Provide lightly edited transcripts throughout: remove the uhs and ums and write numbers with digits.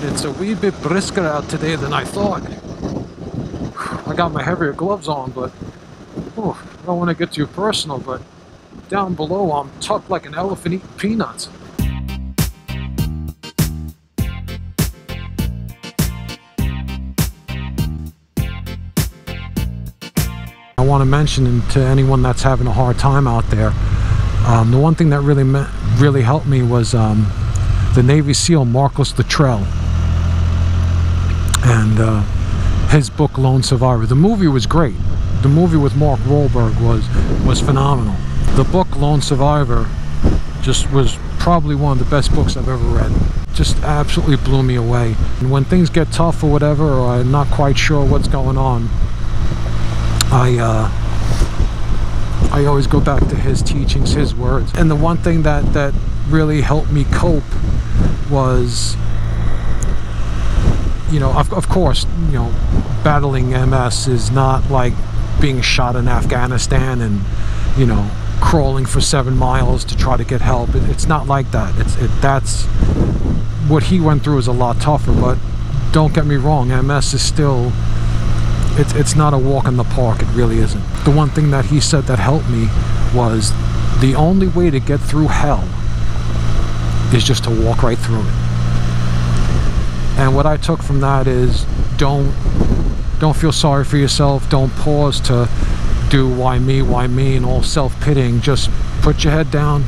It's a wee bit brisker out today than I thought. I got my heavier gloves on, but I don't want to get too personal, but down below I'm tucked like an elephant eating peanuts. I want to mention to anyone that's having a hard time out there, the one thing that really helped me was the Navy SEAL Marcus Luttrell and his book Lone Survivor. The movie was great. The movie with Mark Wahlberg was phenomenal. The book Lone Survivor just was probably one of the best books I've ever read. Just absolutely blew me away. And when things get tough or whatever, or I'm not quite sure what's going on, I always go back to his teachings, his words. And the one thing that really helped me cope was, you know, of course, you know, battling MS is not like being shot in Afghanistan and, you know, crawling for 7 miles to try to get help. It's not like that. That's what he went through is a lot tougher. But don't get me wrong, MS is still, it's not a walk in the park. It really isn't. The one thing that he said that helped me was the only way to get through hell is just to walk right through it. And what I took from that is don't feel sorry for yourself. Don't pause to do why me and all self-pitying. Just put your head down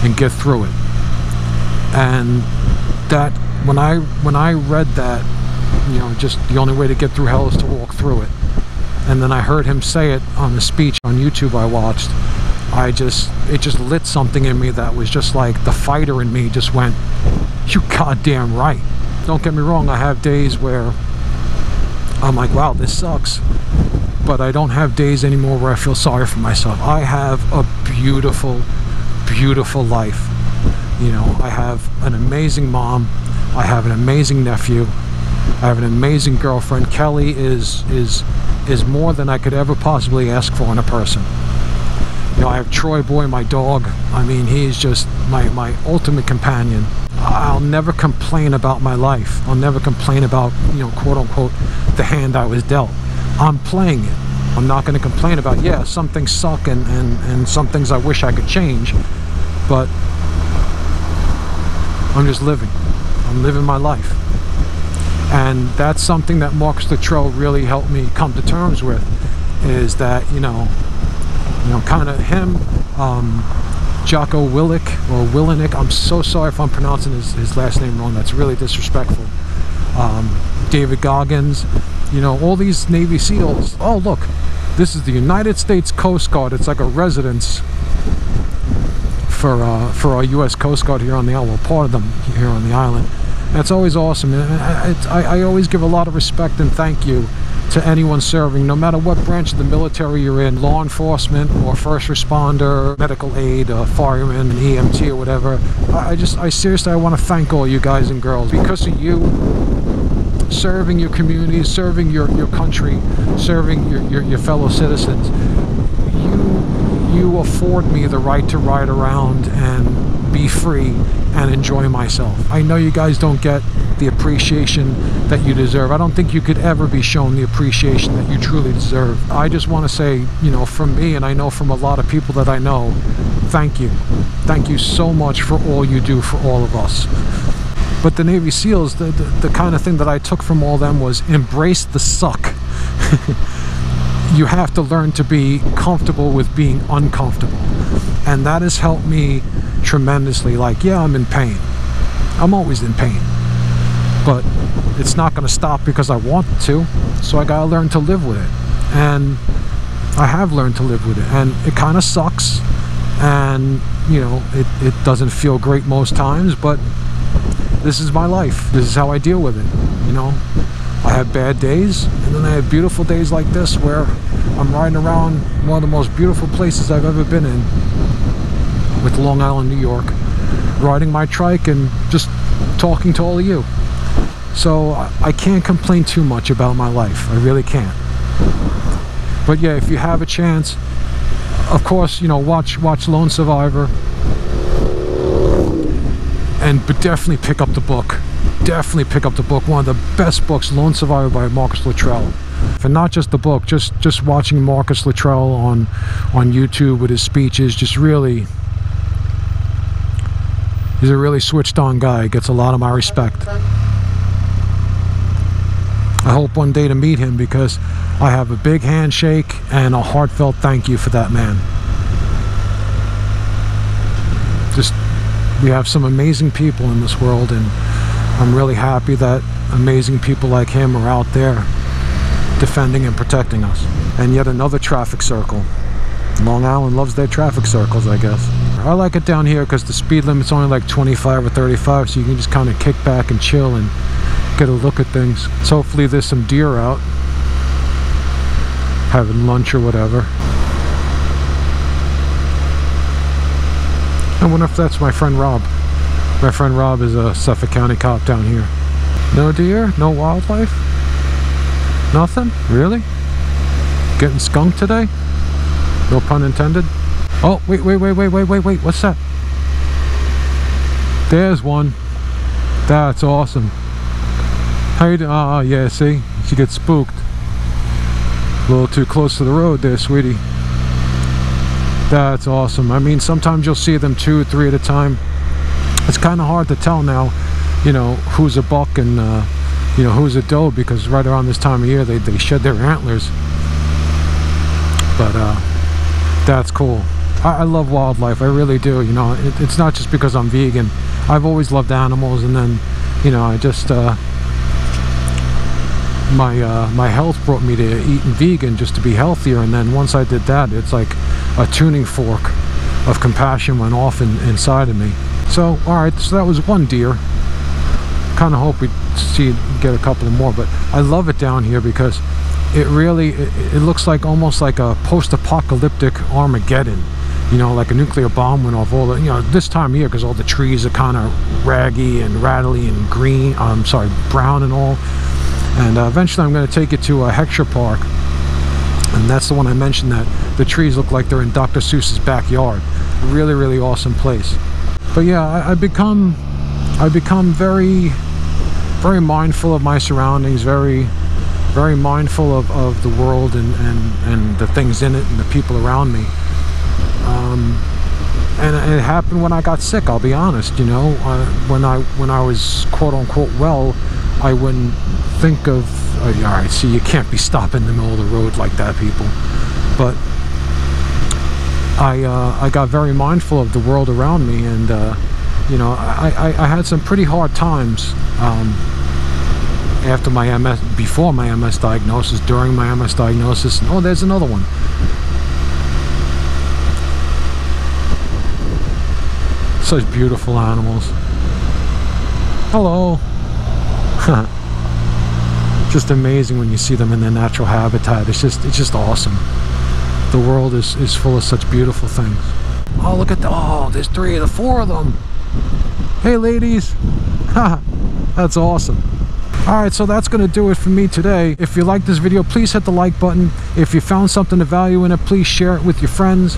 and get through it. And that when I read that, you know, just the only way to get through hell is to walk through it. And then I heard him say it on the speech on YouTube I watched. It just lit something in me that was just like the fighter in me just went, you goddamn right. Don't get me wrong, I have days where I'm like, wow, this sucks. But I don't have days anymore where I feel sorry for myself. I have a beautiful, beautiful life. You know, I have an amazing mom. I have an amazing nephew. I have an amazing girlfriend. Kelly is more than I could ever possibly ask for in a person. You know, I have Troy Boy, my dog. I mean, he's just my ultimate companion. I'll never complain about my life. I'll never complain about, you know, quote unquote, the hand I was dealt. I'm playing it. I'm not going to complain about, yeah, some things suck and some things I wish I could change, but I'm just living. I'm living my life. And that's something that Marcus Luttrell really helped me come to terms with, is that, you know, kind of him, Jocko Willink, or Willenick, I'm so sorry if I'm pronouncing his last name wrong, that's really disrespectful. David Goggins, you know, all these Navy SEALs. Oh, look, this is the United States Coast Guard. It's like a residence for our U.S. Coast Guard here on the island, well, part of them here on the island. That's always awesome. I always give a lot of respect and thank you to anyone serving, no matter what branch of the military you're in, law enforcement or first responder, medical aid, fireman, an EMT or whatever. I seriously, I want to thank all you guys and girls. Because of you, serving your communities, serving your country, serving your fellow citizens, you afford me the right to ride around and be free and enjoy myself. I know you guys don't get the appreciation that you deserve. I don't think you could ever be shown the appreciation that you truly deserve. I just want to say, you know, from me, and I know from a lot of people that I know, thank you. Thank you so much for all you do for all of us. But the Navy SEALs, the kind of thing that I took from all them was embrace the suck. You have to learn to be comfortable with being uncomfortable. And that has helped me tremendously. Like, yeah, I'm in pain. I'm always in pain. But it's not going to stop because I want to. So I got to learn to live with it. And I have learned to live with it. And it kind of sucks. And, you know, it doesn't feel great most times. But this is my life. This is how I deal with it, you know. I have bad days, and then I have beautiful days like this where I'm riding around one of the most beautiful places I've ever been in, with Long Island, New York, riding my trike and just talking to all of you. So I can't complain too much about my life. I really can't. But yeah, if you have a chance, of course, you know, watch Lone Survivor, but definitely pick up the book. definitely pick up the book. One of the best books, Lone Survivor by Marcus Luttrell. And not just the book, just watching Marcus Luttrell on YouTube with his speeches, just really, he's a really switched on guy. Gets a lot of my respect. I hope one day to meet him, because I have a big handshake and a heartfelt thank you for that man. Just, we have some amazing people in this world, and I'm really happy that amazing people like him are out there defending and protecting us. And yet another traffic circle. Long Island loves their traffic circles, I guess. I like it down here because the speed limit's only like 25 or 35, so you can just kind of kick back and chill and get a look at things. So hopefully there's some deer out having lunch or whatever. I wonder if that's my friend Rob. My friend Rob is a Suffolk County cop down here. No deer? No wildlife? Nothing? Really? Getting skunked today? No pun intended. Oh, wait. What's that? There's one. That's awesome. How you doing? Yeah, see? She gets spooked. A little too close to the road there, sweetie. That's awesome. I mean, sometimes you'll see them 2 or 3 at a time. It's kind of hard to tell now, you know, who's a buck and, you know, who's a doe, because right around this time of year they shed their antlers. But that's cool. I love wildlife, I really do. You know, it's not just because I'm vegan. I've always loved animals, and then, you know, I just my health brought me to eating vegan just to be healthier, and then once I did that, it's like a tuning fork of compassion went off inside of me. So alright, so that was one deer. Kind of hope we get a couple more, but I love it down here because it really it looks like almost like a post-apocalyptic Armageddon. You know, like a nuclear bomb went off. All the, you know, this time of year, because all the trees are kind of raggy and rattly and green. I'm sorry, brown and all. And eventually I'm going to take it to Heckscher Park, and that's the one I mentioned, that the trees look like they're in Dr. Seuss's backyard. Really, really awesome place. But yeah, I become very, very mindful of my surroundings, very mindful of the world and the things in it and the people around me. And it happened when I got sick, I'll be honest. You know, when I was quote unquote well, I wouldn't think of, all right, see, you can't be stopping in the middle of the road like that, people. But I got very mindful of the world around me, and you know, I had some pretty hard times after my MS, before my MS diagnosis, during my MS diagnosis, and oh, there's another one. Such beautiful animals. Hello. Just amazing when you see them in their natural habitat. It's just awesome. The world is full of such beautiful things. Oh, look at there's 3 of the 4 of them. Hey ladies. That's awesome. Alright, so that's going to do it for me today. If you like this video, please hit the like button. If you found something of value in it, please share it with your friends,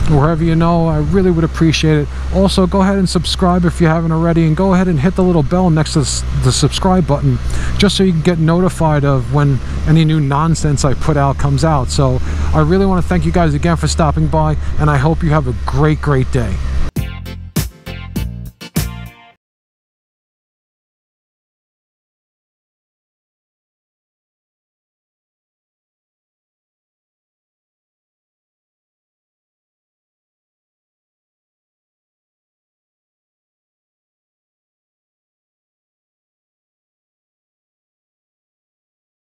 wherever you know. I really would appreciate it. Also, go ahead and subscribe if you haven't already, and go ahead and hit the little bell next to the subscribe button, just so you can get notified of when any new nonsense I put out comes out. So I really want to thank you guys again for stopping by, and I hope you have a great day.